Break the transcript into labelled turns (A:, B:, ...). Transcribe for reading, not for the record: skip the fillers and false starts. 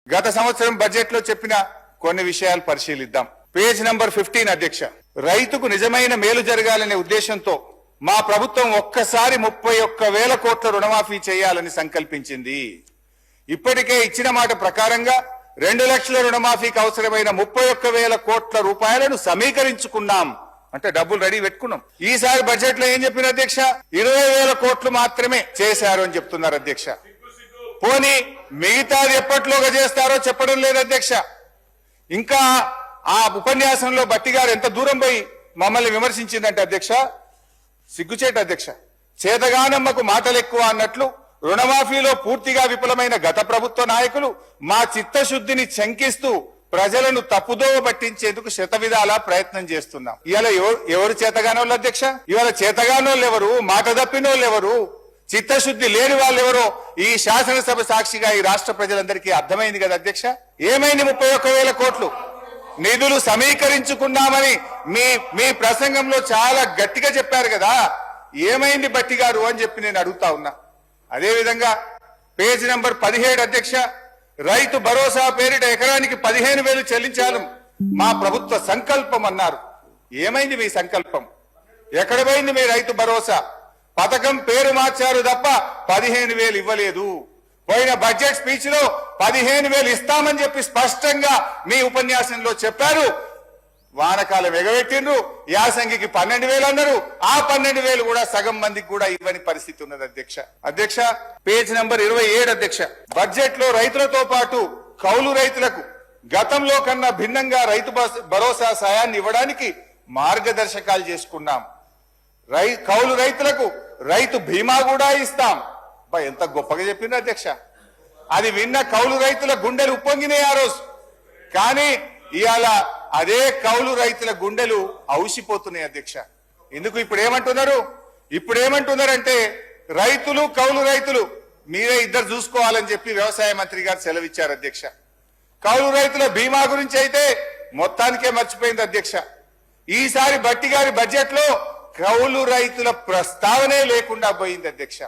A: గత సంవత్సరం బడ్జెట్ లో చెప్పిన కొన్ని విషయాలు పరిశీలిద్దాం. పేజ్ నంబర్ 15 అధ్యక్ష. రైతుకు నిజమైన మేలు జరగాలనే ఉద్దేశంతో మా ప్రభుత్వం ఒక్కసారి 31,000 కోట్ల రుణమాఫీ చేయాలని సంకల్పించింది. ఇప్పటికే ఇచ్చిన మాట ప్రకారంగా 2 లక్షల రుణమాఫీకి అవసరమైన 31,000 కోట్ల రూపాయలను సమీకరించుకున్నాం. అంటే డబ్బులు రెడీ పెట్టుకున్నాం. ఈసారి బడ్జెట్ లో ఏం చెప్పిన అధ్యక్ష, 20,000 కోట్లు మాత్రమే చేశారు అని చెప్తున్నారు అధ్యక్ష. పోనీ మిగతాది ఎప్పట్లోగా చేస్తారో చెప్పడం లేదు అధ్యక్ష. ఇంకా ఆ ఉపన్యాసంలో బట్టి గారు ఎంత దూరం పోయి మమ్మల్ని విమర్శించిందంటే అధ్యక్ష, సిగ్గుచేట అధ్యక్ష. చేతగానమ్మకు మాటలు ఎక్కువ అన్నట్లు రుణమాఫీలో పూర్తిగా విఫలమైన గత ప్రభుత్వ నాయకులు మా చిత్తశుద్ధిని శంకిస్తూ ప్రజలను తప్పుదోవ పట్టించేందుకు శతవిధాలా ప్రయత్నం చేస్తున్నాం. ఇవాళ ఎవరు చేతగానోళ్ళు అధ్యక్ష? ఇవాళ చేతగానోళ్ళు ఎవరు? మాట తప్పినోళ్ళు ఎవరు? చిత్తశుద్ధి లేని వాళ్ళు ఎవరో ఈ శాసనసభ సాక్షిగా ఈ రాష్ట్ర ప్రజలందరికీ అర్థమైంది కదా అధ్యక్ష. ఏమైంది 31,000 కోట్లు నిధులు సమీకరించుకున్నామని మీ ప్రసంగంలో చాలా గట్టిగా చెప్పారు కదా, ఏమైంది బట్టి గారు అని చెప్పి నేను అడుగుతా ఉన్నా. అదేవిధంగా పేజ్ నంబర్ 17 అధ్యక్ష. రైతు భరోసా పేరిట ఎకరానికి 15,000 చెల్లించాలి మా ప్రభుత్వ సంకల్పం అన్నారు. ఏమైంది మీ సంకల్పం? ఎక్కడ పోయింది మీ రైతు భరోసా? పథకం పేరు మార్చారు తప్ప 15,000 ఇవ్వలేదు. పోయిన బడ్జెట్ స్పీచ్ లో 15,000 ఇస్తామని చెప్పి స్పష్టంగా మీ ఉపన్యాసంలో చెప్పారు. వానకాలం ఎగబెట్టిండ్రు, యాసంగికి 12,000 అన్నారు. ఆ 12,000 కూడా సగం మందికి కూడా ఇవ్వని పరిస్థితి ఉన్నది అధ్యక్ష. అధ్యక్ష పేజ్ నంబర్ 27 అధ్యక్ష. బడ్జెట్ లో రైతులతో పాటు కౌలు రైతులకు గతంలో కన్నా భిన్నంగా రైతు భరోసా సాయాన్ని ఇవ్వడానికి మార్గదర్శకాలు చేసుకున్నాం. కౌలు రైతులకు రైతు బీమా కూడా ఇస్తాం. ఎంత గొప్పగా చెప్పిండ్రు అధ్యక్ష. అది విన్న కౌలు రైతుల గుండెలు ఉప్పొంగినాయి ఆ రోజు. కానీ ఇవాళ అదే కౌలు రైతుల గుండెలు ఔసిపోతున్నాయి అధ్యక్ష. ఎందుకు ఇప్పుడు ఏమంటున్నారంటే రైతులు కౌలు రైతులు మీరే ఇద్దరు చూసుకోవాలని చెప్పి వ్యవసాయ మంత్రి గారు సెలవిచ్చారు అధ్యక్ష. కౌలు రైతుల బీమా గురించి అయితే మొత్తానికే మర్చిపోయింది అధ్యక్ష. ఈసారి బట్టి గారి బడ్జెట్ లో కౌలు రైతుల ప్రస్తావనే లేకుండా పోయింది అధ్యక్ష.